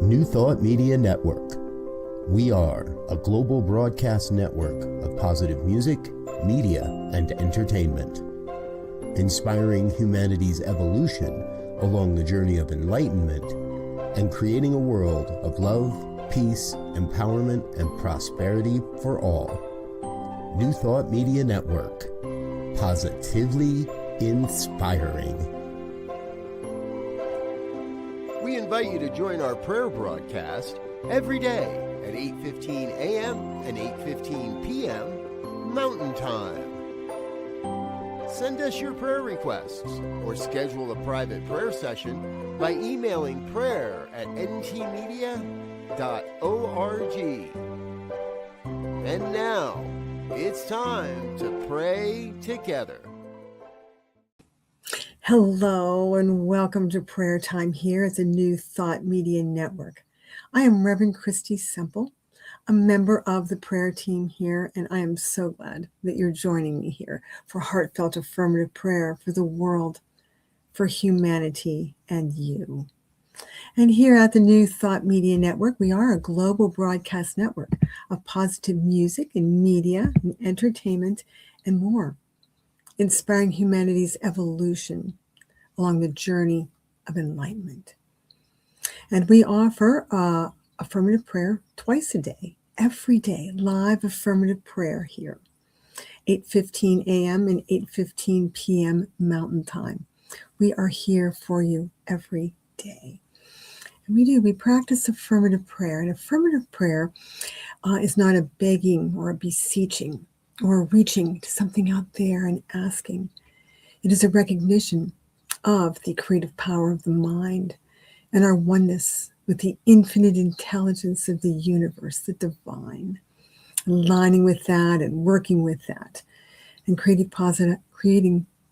New Thought Media Network. We are a global broadcast network of positive music, media, and entertainment, inspiring humanity's evolution along the journey of enlightenment and creating a world of love, peace, empowerment, and prosperity for all. New Thought Media Network. Positively inspiring. We invite you to join our prayer broadcast every day at 8:15 a.m. and 8:15 p.m. Mountain Time. Send us your prayer requests or schedule a private prayer session by emailing prayer@ntmedia.org. And now, it's time to pray together. Hello and welcome to prayer time here at the New Thought Media Network. I am Reverend Christy Semple, a member of the prayer team here, and I am so glad that you're joining me here for heartfelt affirmative prayer for the world, for humanity, and you. And here at the New Thought Media Network, we are a global broadcast network of positive music and media and entertainment and more, inspiring humanity's evolution along the journey of enlightenment. And we offer affirmative prayer twice a day, every day, live affirmative prayer here, 8:15 a.m. and 8:15 p.m. Mountain Time. We are here for you every day. And we practice affirmative prayer. And affirmative prayer is not a begging or a beseeching or reaching to something out there and asking. It is a recognition of the creative power of the mind and our oneness with the infinite intelligence of the universe, the divine, aligning with that and working with that and creating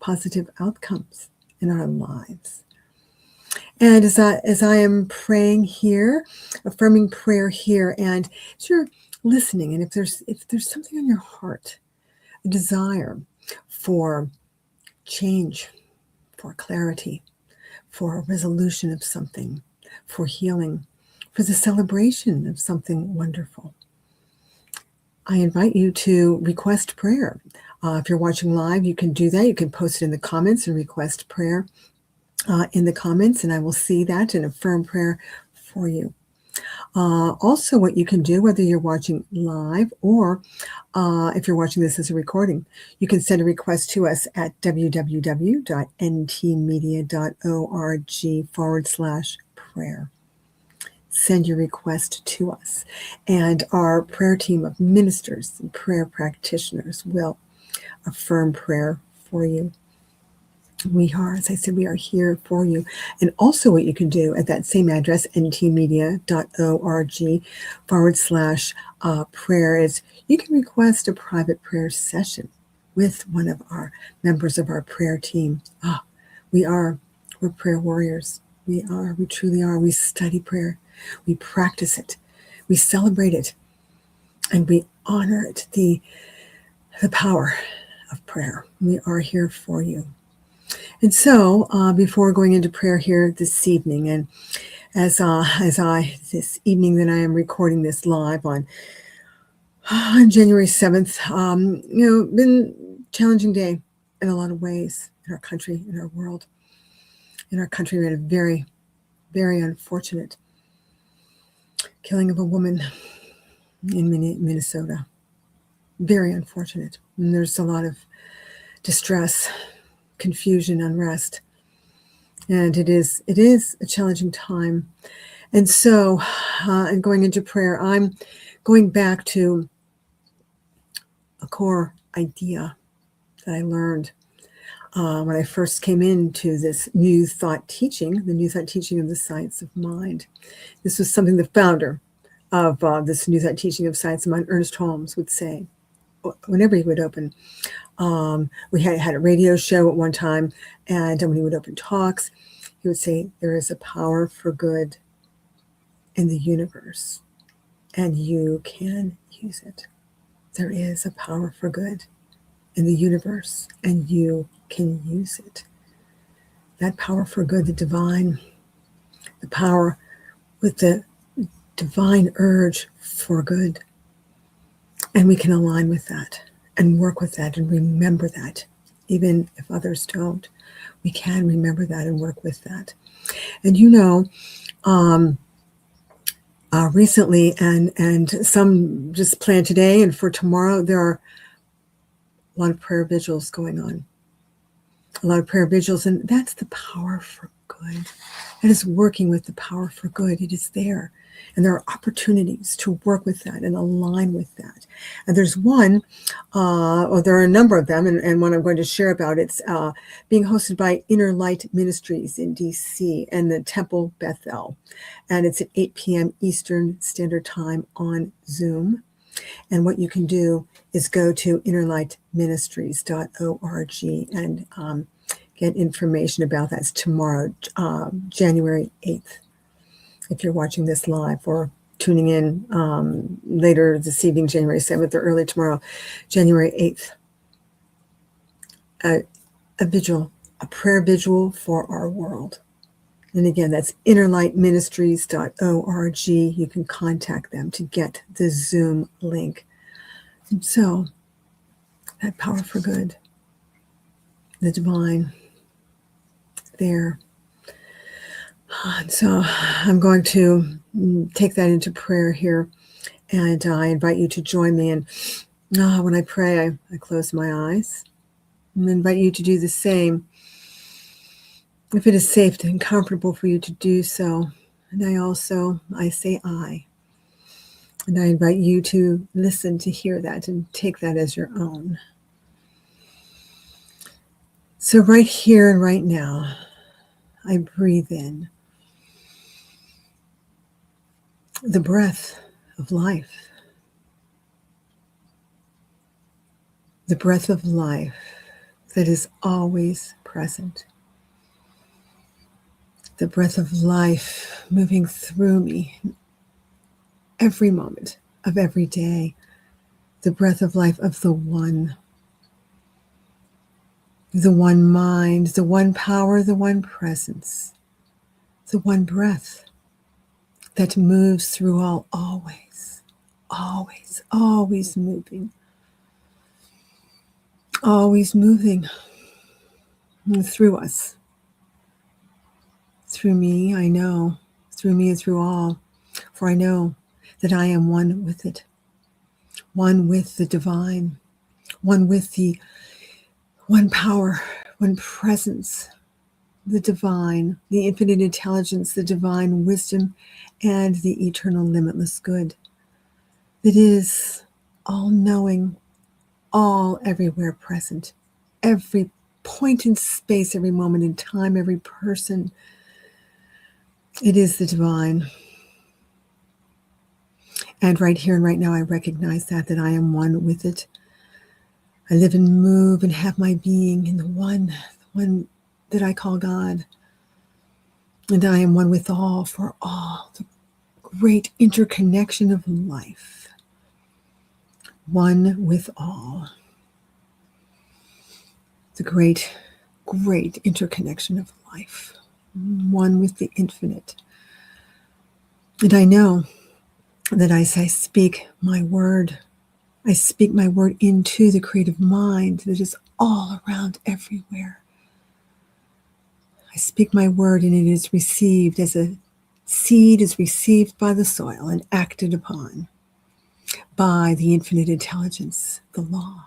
positive outcomes in our lives. And as I am praying here, affirming prayer here, and as you're listening, and if there's something on your heart, a desire for change, for clarity, for a resolution of something, for healing, for the celebration of something wonderful, I invite you to request prayer. If you're watching live, you can do that. You can post it in the comments and request prayer in the comments, and I will see that and affirm prayer for you. Also, what you can do, whether you're watching live or if you're watching this as a recording, you can send a request to us at www.ntmedia.org/prayer. Send your request to us, and our prayer team of ministers and prayer practitioners will affirm prayer for you. We are, as I said, we are here for you. And also what you can do at that same address, ntmedia.org/prayer, is you can request a private prayer session with one of our members of our prayer team. We're prayer warriors. We truly are. We study prayer. We practice it. We celebrate it. And we honor it, the power of prayer. We are here for you. And so, before going into prayer here this evening, and as this evening that I am recording this live on January 7th, been a challenging day in a lot of ways in our country, in our world. In our country, we had a very, very unfortunate killing of a woman in Minnesota. Very unfortunate. And there's a lot of distress, confusion, unrest, and it is a challenging time. And so, and going into prayer, I'm going back to a core idea that I learned when I first came into this New Thought teaching, the New Thought teaching of the Science of Mind. This was something the founder of this New Thought teaching of Science of Mind, Ernest Holmes, would say whenever he would open. We had a radio show at one time, and when he would open talks, he would say, there is a power for good in the universe, and you can use it. There is a power for good in the universe, and you can use it. That power for good, the divine, the power with the divine urge for good. And we can align with that and work with that and remember that. Even if others don't, we can remember that and work with that. And recently, and some just planned today and for tomorrow, there are a lot of prayer vigils going on. A lot of prayer vigils, and that's the power for good. That is working with the power for good. It is there. And there are opportunities to work with that and align with that. And there's one, or there are a number of them, and one I'm going to share about. It's being hosted by Inner Light Ministries in DC and the Temple Bethel. And it's at 8 p.m. Eastern Standard Time on Zoom. And what you can do is go to innerlightministries.org and get information about that. It's tomorrow, January 8th. If you're watching this live or tuning in later this evening, January 7th, or early tomorrow, January 8th, a vigil, a prayer vigil for our world. And again, that's innerlightministries.org. You can contact them to get the Zoom link. And so, that power for good, the divine, there. And so I'm going to take that into prayer here, and I invite you to join me. And when I pray, I close my eyes and invite you to do the same, if it is safe and comfortable for you to do so. And I say I. And I invite you to listen, to hear that, and take that as your own. So right here and right now, I breathe in the breath of life. The breath of life that is always present. The breath of life moving through me every moment of every day. The breath of life of the one mind, the one power, the one presence, the one breath that moves through all, always, always, always moving. Always moving through us. Through me, I know. Through me and through all. For I know that I am one with it. One with the divine. One with the one power, one presence. The divine, the infinite intelligence, the divine wisdom, and the eternal limitless good. That is all-knowing, all everywhere present, every point in space, every moment in time, every person. It is the divine. And right here and right now, I recognize that I am one with it. I live and move and have my being in the one that I call God. And I am one with all, for all, the great interconnection of life. One with all. The great, great interconnection of life. One with the infinite. And I know that as I speak my word, I speak my word into the creative mind that is all around everywhere. I speak my word, and it is received as a seed is received by the soil and acted upon by the infinite intelligence, the law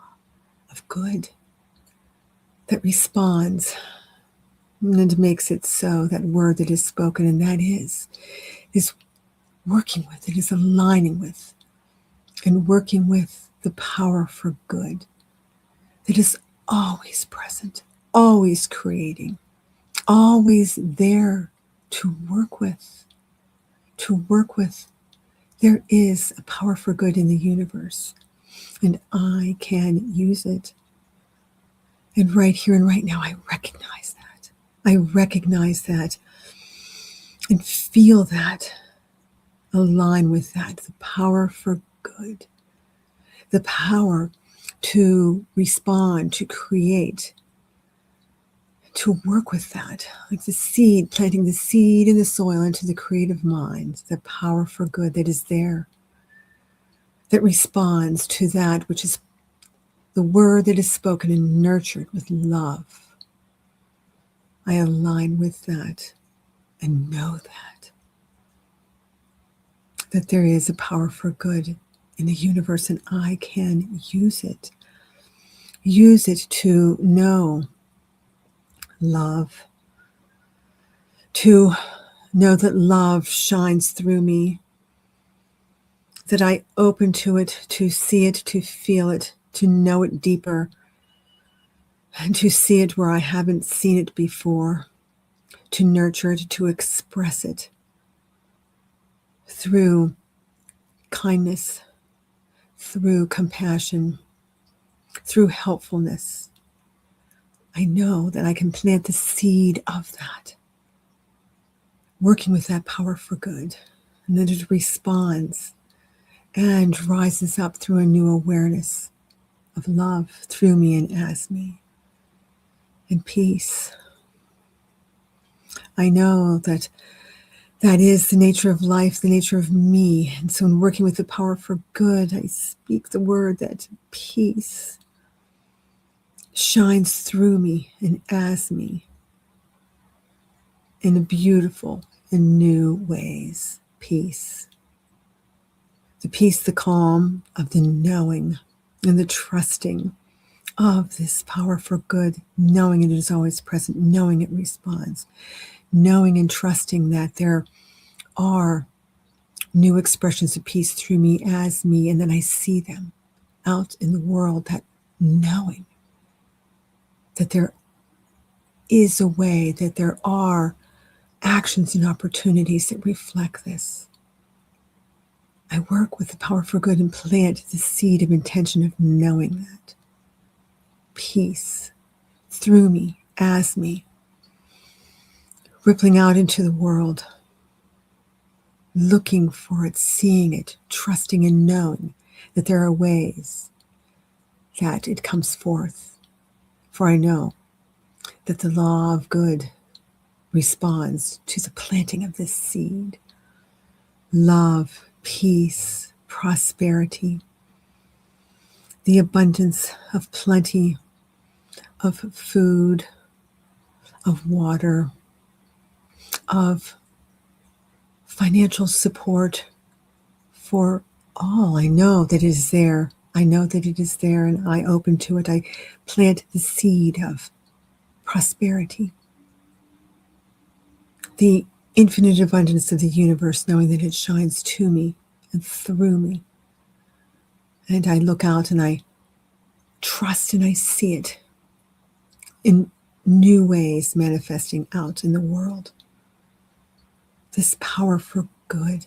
of good that responds and makes it so. That word that is spoken, and that is working with, it is aligning with and working with the power for good that is always present, always creating, always there to work with. There is a power for good in the universe, and I can use it. And right here and right now, I recognize that. I recognize that and feel that, align with that, the power for good, the power to respond, to create, to work with that, like the seed, planting the seed in the soil into the creative mind, the power for good that is there, that responds to that which is the word that is spoken and nurtured with love. I align with that and know that there is a power for good in the universe, and I can use it. Use it to know love, to know that love shines through me, that I open to it, to see it, to feel it, to know it deeper, and to see it where I haven't seen it before, to nurture it, to express it through kindness, through compassion, through helpfulness. I know that I can plant the seed of that, working with that power for good, and then it responds and rises up through a new awareness of love through me and as me, and peace. I know that that is the nature of life, the nature of me. And so in working with the power for good, I speak the word that peace shines through me and as me in beautiful and new ways. Peace. The peace, the calm of the knowing and the trusting of this power for good, knowing it is always present, knowing it responds, knowing and trusting that there are new expressions of peace through me as me, and then I see them out in the world, that knowing that there is a way, that there are actions and opportunities that reflect this. I work with the power for good and plant the seed of intention of knowing that peace through me, as me, rippling out into the world, looking for it, seeing it, trusting and knowing that there are ways that it comes forth. For I know that the law of good responds to the planting of this seed. Love, peace, prosperity, the abundance of plenty of food, of water, of financial support for all. I know that it is there. I know that it is there, and I open to it. I plant the seed of prosperity, the infinite abundance of the universe, knowing that it shines to me and through me. And I look out and I trust and I see it in new ways manifesting out in the world. This power for good.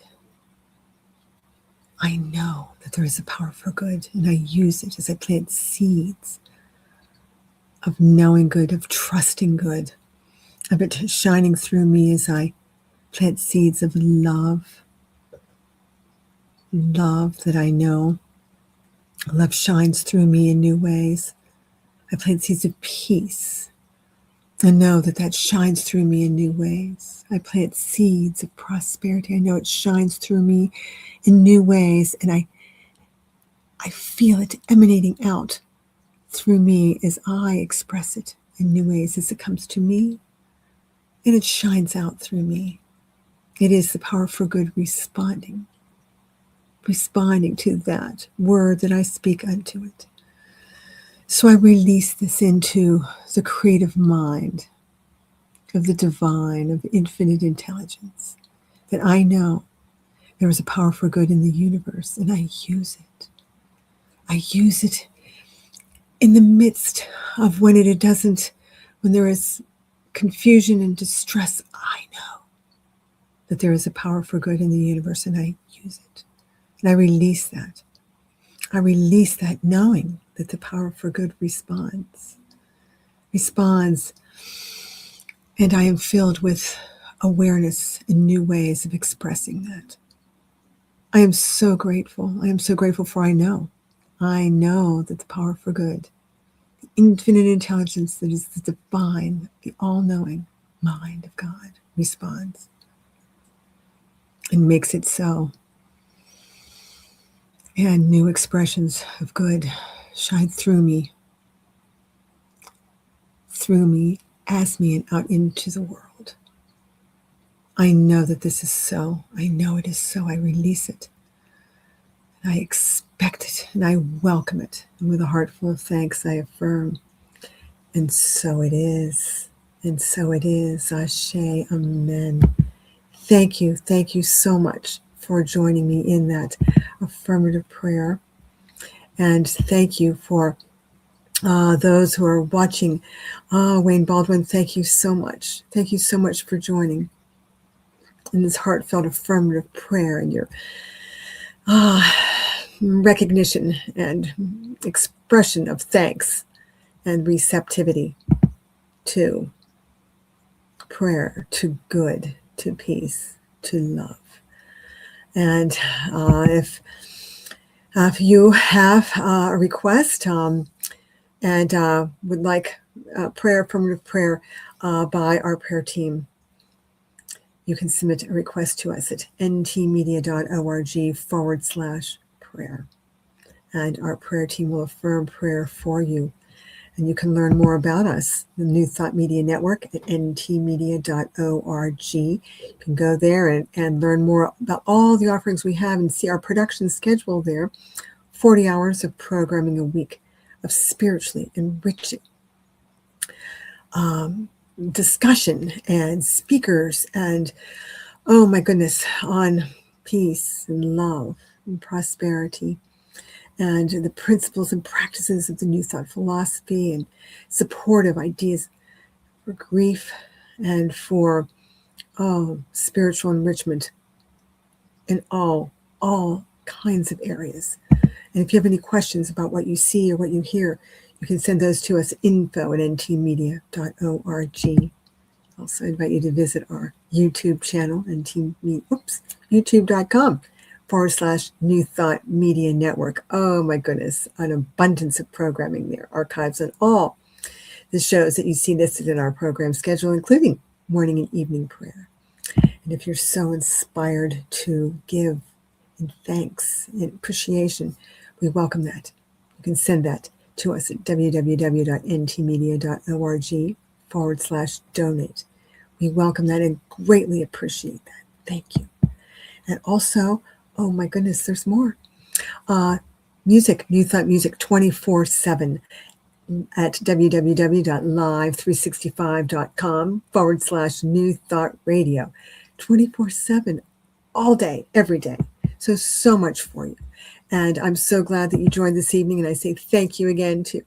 I know that there is a power for good, and I use it as I plant seeds of knowing good, of trusting good, of it shining through me as I plant seeds of love. Love that I know. Love shines through me in new ways. I plant seeds of peace and know that that shines through me in new ways. I plant seeds of prosperity. I know it shines through me in new ways, and I feel it emanating out through me as I express it in new ways as it comes to me, and it shines out through me. It is the power for good responding to that word that I speak unto it. So I release this into the creative mind of the divine, of infinite intelligence, that I know there is a power for good in the universe, and I use it. I use it in the midst of when there is confusion and distress. I know that there is a power for good in the universe, and I use it. And I release that. I release that knowing that the power for good responds, and I am filled with awareness and new ways of expressing that. I am so grateful. I am so grateful, for I know that the power for good, the infinite intelligence that is the divine, the all-knowing mind of God responds and makes it so. And new expressions of good shine through me, as me, and out into the world. I know that this is so. I know it is so. I release it. And I expect it, and I welcome it. And with a heart full of thanks, I affirm. And so it is. And so it is. Ashe, amen. Thank you. Thank you so much for joining me in that affirmative prayer. And thank you for those who are watching. Wayne Baldwin, thank you so much. Thank you so much for joining in this heartfelt affirmative prayer and your recognition and expression of thanks and receptivity to prayer, to good, to peace, to love. And if you have a request and would like affirmative prayer by our prayer team, you can submit a request to us at ntmedia.org/prayer. And our prayer team will affirm prayer for you. And you can learn more about us, the New Thought Media Network, at ntmedia.org. You can go there and learn more about all the offerings we have and see our production schedule there. 40 hours of programming a week of spiritually enriching discussion and speakers and, oh my goodness, on peace and love and prosperity and the principles and practices of the New Thought philosophy and supportive ideas for grief and for spiritual enrichment in all kinds of areas. And if you have any questions about what you see or what you hear, you can send those to us, info@ntmedia.org. Also invite you to visit our YouTube channel, youtube.com/New Thought Media Network. Oh my goodness, an abundance of programming there. Archives on all the shows that you see listed in our program schedule, including morning and evening prayer. And if you're so inspired to give in thanks and appreciation, we welcome that. You can send that to us at www.ntmedia.org/donate. We welcome that and greatly appreciate that. Thank you. And also, oh my goodness, there's more. Music, New Thought Music 24/7 at www.live365.com/New Thought Radio. 24/7, all day, every day. So much for you. And I'm so glad that you joined this evening. And I say thank you again to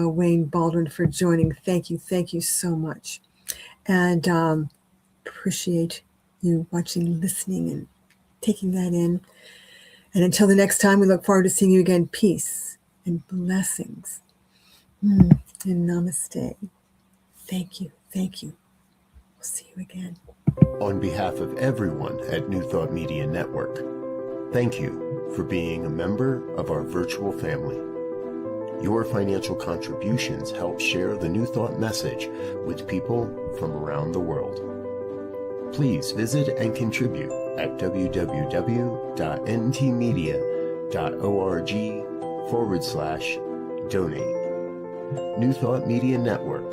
Wayne Baldwin for joining. Thank you so much. And appreciate you watching, listening, and taking that in. And until the next time, we look forward to seeing you again. Peace and blessings. And namaste. Thank you. We'll see you again. On behalf of everyone at New Thought Media Network, thank you for being a member of our virtual family. Your financial contributions help share the New Thought message with people from around the world. Please visit and contribute at www.ntmedia.org/donate. New Thought Media Network,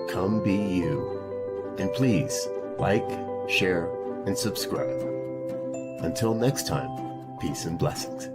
come be you. And please like, share, and subscribe. Until next time, peace and blessings.